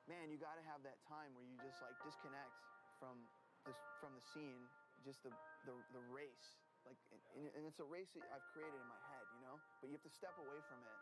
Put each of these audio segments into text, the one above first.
man, you got to have that time where you just like disconnect from the scene, just the race. Like, and it's a race that I've created in my head, you know? But you have to step away from it.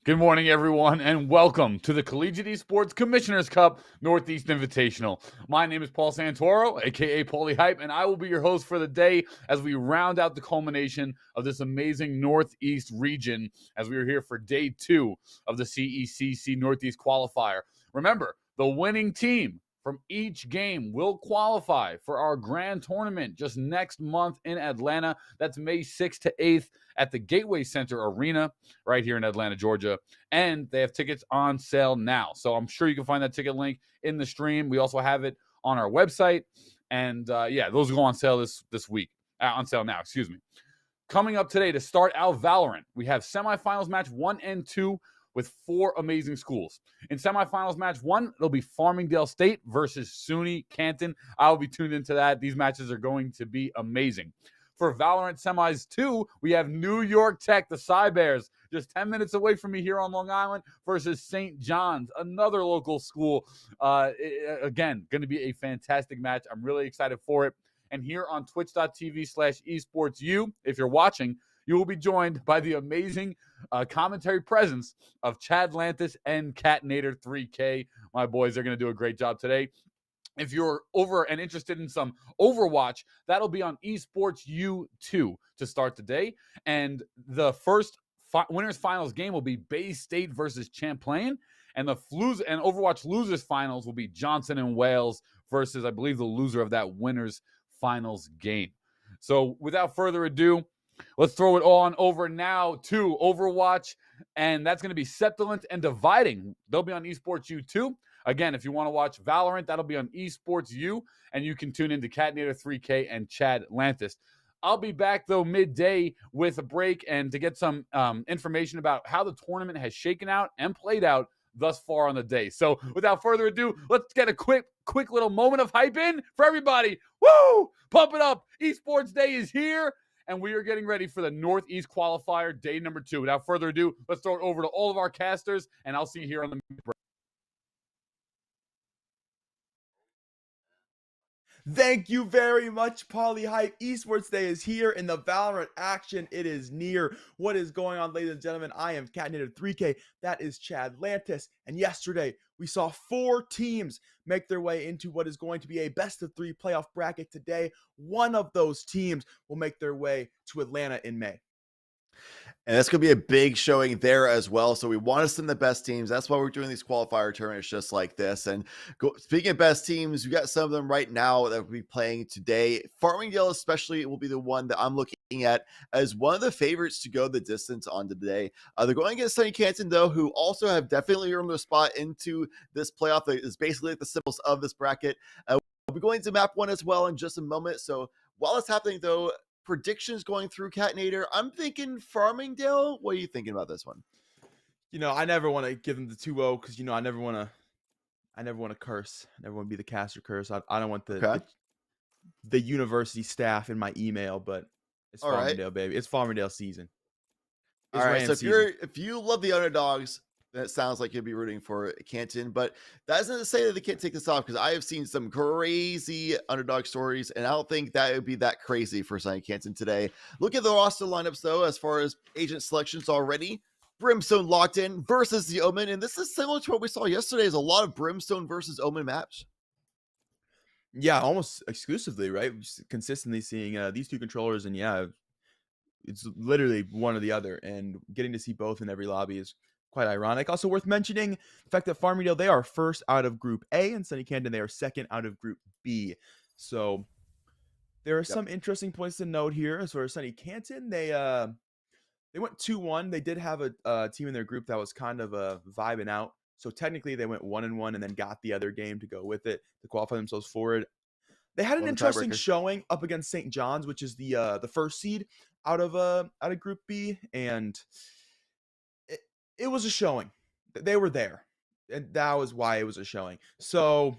Good morning, everyone, and welcome to the Collegiate Esports Commissioners Cup Northeast Invitational. My name is Paul Santoro, aka Paulie Hype, and I will be your host for the day as we round out the culmination of this amazing Northeast region as we are here for day 2 of the CECC Northeast Qualifier. Remember, the winning team from each game will qualify for our grand tournament just next month in Atlanta. That's May 6th to 8th at the Gateway Center Arena right here in Atlanta, Georgia. And they have tickets on sale now. So I'm sure you can find that ticket link in the stream. We also have it on our website. And those go on sale this week. On sale now, excuse me. Coming up today to start out Valorant, we have semifinals match 1 and 2 with 4 amazing schools. In semifinals match 1, it'll be Farmingdale State versus SUNY Canton. I'll be tuned into that. These matches are going to be amazing. For Valorant semis 2, we have New York Tech, the Cy Bears, just 10 minutes away from me here on Long Island, versus St. John's, another local school. Again, going to be a fantastic match. I'm really excited for it. And here on twitch.tv/esportsu, if you're watching, you will be joined by the amazing commentary presence of Chad Lantis and Catnator 3K. My boys are going to do a great job today. If you're over and interested in some Overwatch, that'll be on Esports U2 to start the day. And the first winners finals game will be Bay State versus Champlain. And the Overwatch losers finals will be Johnson and Wales versus, I believe, the loser of that winners finals game. So without further ado, let's throw it on over now to Overwatch. And that's going to be Septilant and Dividing. They'll be on Esports U2. Again, if you want to watch Valorant, that'll be on Esports U, and you can tune into Catnator 3K and Chad Lantis. I'll be back, though, midday with a break and to get some information about how the tournament has shaken out and played out thus far on the day. So without further ado, let's get a quick little moment of hype in for everybody. Woo! Pump it up. Esports Day is here, and we are getting ready for the Northeast Qualifier, day number 2. Without further ado, let's throw it over to all of our casters, and I'll see you here on the break. Thank you very much, Pauly Hype. Esports Day is here in the Valorant action. It is near. What is going on, ladies and gentlemen? I am Canton 3K. That is Chad Lantis. And yesterday, we saw 4 teams make their way into what is going to be a best-of-3 playoff bracket today. One of those teams will make their way to Atlanta in May. And that's going to be a big showing there as well. So we want to send the best teams. That's why we're doing these qualifier tournaments just like this. And speaking of best teams, we got some of them right now that will be playing today. Farmingdale especially will be the one that I'm looking at as one of the favorites to go the distance on today. They're going against SUNY Canton, though, who also have definitely earned their spot into this playoff. That is basically like the symbols of this bracket. We'll be going to map 1 as well in just a moment. So while it's happening, though, predictions going through Catnator, I'm thinking Farmingdale. What are you thinking about this one? I never want to give them the 2-0 because I never want to curse. I never want to be the caster curse. I don't want the university staff in my email, but it's all Farmingdale, right, baby. It's Farmingdale season. All right, so if you love the underdogs, that sounds like you'll be rooting for Canton, but that doesn't say that they can't take this off, because I have seen some crazy underdog stories, and I don't think that would be that crazy for SUNY Canton today. Look at the roster lineups, though, as far as agent selections already. Brimstone locked in versus the Omen, and this is similar to what we saw yesterday. Is a lot of Brimstone versus Omen maps. Yeah, almost exclusively, right? Just consistently seeing these 2 controllers, and yeah, it's literally one or the other, and getting to see both in every lobby is quite ironic. Also worth mentioning the fact that Farmingdale, they are first out of Group A, and SUNY Canton, they are second out of Group B. So there are some interesting points to note here. As far as SUNY Canton, they went 2-1. They did have a team in their group that was kind of vibing out. So technically they went 1-1 and then got the other game to go with it to qualify themselves forward. They had an interesting showing up against St. John's, which is the first seed out of Group B, and it was a showing. They were there, and that was why it was a showing. So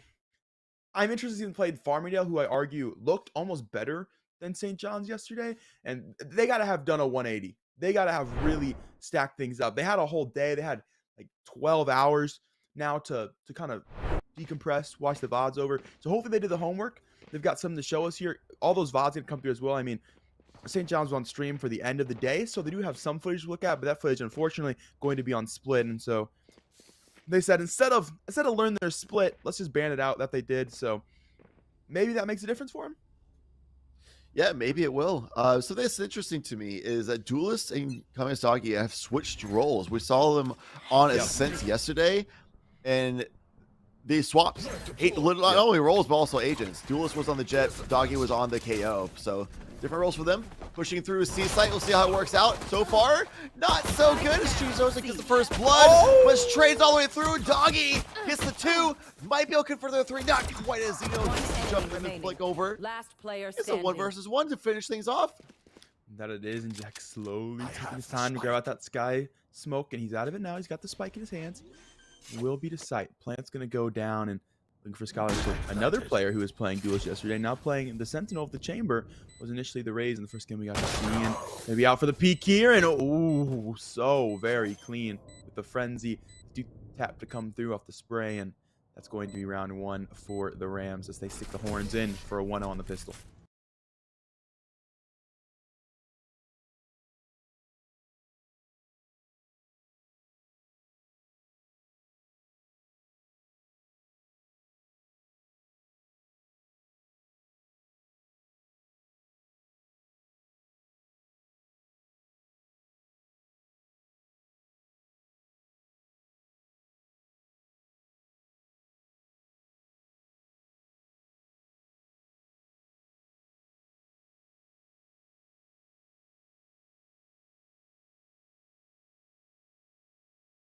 I'm interested in playing Farmingdale, who I argue looked almost better than St. John's yesterday, and they got to have done a 180. They got to have really stacked things up. They had a whole day. They had like 12 hours now to kind of decompress, watch the VODs over. So hopefully they did the homework. They've got something to show us here. All those VODs going to come through as well. I mean, St. John's was on stream for the end of the day, so they do have some footage to look at, but that footage, unfortunately, going to be on split. And so they said instead of learn their split, let's just ban it out. That they did. So maybe that makes a difference for them. Yeah, maybe it will. So that's interesting to me is that Duelist and Kamisaki have switched roles. We saw them on Ascent yesterday, and they swapped not only roles but also agents. Duelist was on the Jet, Doggy was on the KO. So different roles for them. Pushing through C site, we'll see how it works out. So far, not so good. As Chuzosa gets the first blood, but trades all the way through. Doggy gets the 2, might be able to convert the 3. Not quite as Zeno jumped in and flick over. Last player It's a 1 versus 1 to finish things off. That it is, and Jack slowly taking his time to grab out that sky smoke, and he's out of it now. He's got the spike in his hands. Will be to sight. Plant's going to go down and looking for scholars. Another player who was playing Duelist yesterday, now playing the Sentinel of the Chamber, was initially the Rays in the first game we got to see. And maybe out for the peak here, and ooh, so very clean with the Frenzy. Do tap to come through off the spray, and that's going to be round 1 for the Rams as they stick the horns in for a 1-0 on the pistol.